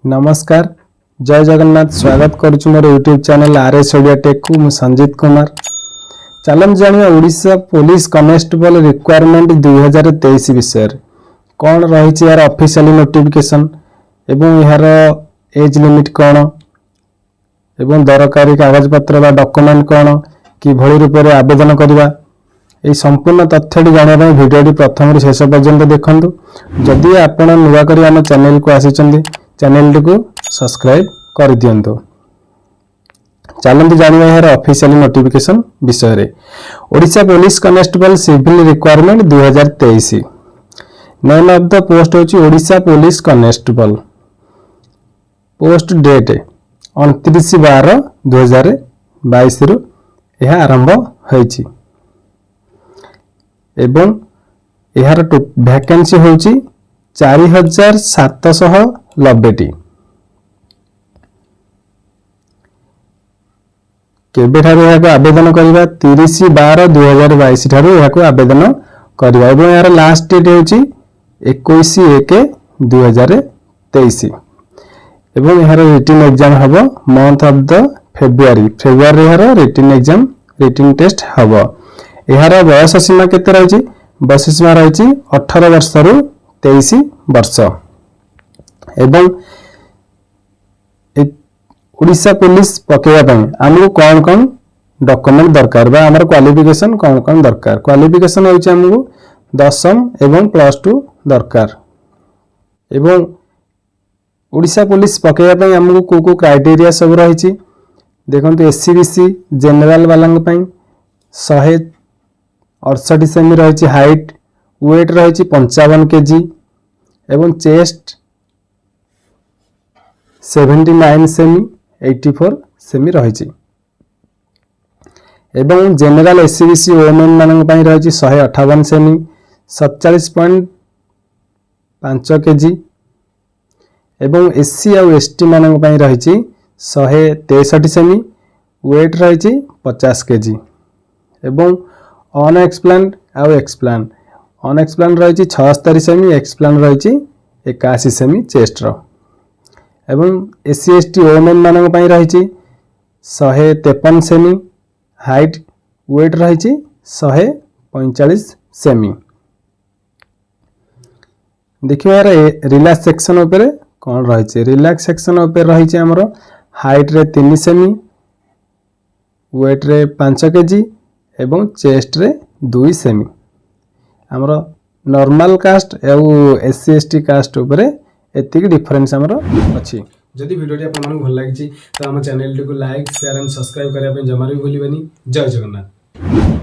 नमस्कार जय जगन्नाथ स्वागत करुछु मोर YouTube channel RS Odia Tech को मु संजीत कुमार। चलन जानिया ओडिशा पुलिस कांस्टेबल रिक्वायरमेंट 2023 विषय कौन रही यार ऑफिशियल नोटिफिकेशन एवं यार एज लिमिट कौन एवं दरकारी कागज पत्र बा डॉक्यूमेंट कौन कि भली रूप से आवेदन करवा यह संपूर्ण तथ्य जाना भिडियो प्रथम शेष पर्यंत देखंतु। जदि आपण नुआ करी आम चैनल को आसी चैनल को सब्सक्राइब कर दियंतु। चलते जानिबा यार ऑफिशियल नोटिफिकेशन विषय रे। Odisha police constable civil requirement 2023 name of the post होची Odisha police constable. Post date 29/12/2022 रु यह आरंभ होईची एवं यार वैकेंसी होची 4790 केबे ठारू याको आवेदन करबा 30/12/2022 ठारू याको आवेदन करबा एवं यार लास्ट डेट होची 21/1/2023 एवं यार रिटन एग्जाम हबो मंथ ऑफ द फेब्रुआरी यार रिटन टेस्ट हबो। यार बयस सीमा केते रहची बयस सीमा रहची 18 वर्ष रु 23 वर्ष एवं ओडिशा पुलिस पकेवा आमको कौन कौन डॉक्यूमेंट दरकार बा हमर क्वालिफिकेशन कौन कौन दरकार। क्वालिफिकेशन होची हमको 10वीं एवं +2 दरकार एवं ओडिशा पुलिस पकेवा हमको को क्राइटेरिया सब रही देखंतु एससीबीसी जनरल वालांग पई 168 सेमी रही हाइट वेट रही 55 केजी एवं चेस्ट 79 सेमी 84 सेमी रही एवं जनरल एससीबीसी वोमेन मानक पई रही 158 सेमी 47.5 केजी एवं एससी और एसटी मानक पई रही 163 सेमी वेट रही 50 केजी एवं अनएक्सप्लेन्ड और एक्सप्लेन्ड अनएक्सप्लेन्ड रही 76 सेमी एक्सप्लेन्ड रही 81 सेमी चेस्ट रो एवं एससी एसटी वोमेन मानक पई रही 153 सेमी हाइट वेट रही 145 सेमी। देखिए यार रिलैक्स सेक्शन उपरे कौन रही रिलैक्स सेक्शन उपरे रही हमर हाइट रे 3 सेमी वेट रे 5 केजी एवं चेस्ट रे 2 सेमी हमर नॉर्मल कास्ट एवं एससी एसटी कास्ट उपरे एतिक डिफरेंस हमर अछि। जदि वीडियो आपन मन भल लागि तो हम चैनल को लाइक शेयर एंड सब्सक्राइब करिया पे जमार भी भूलिबेनी। जय जगन्नाथ।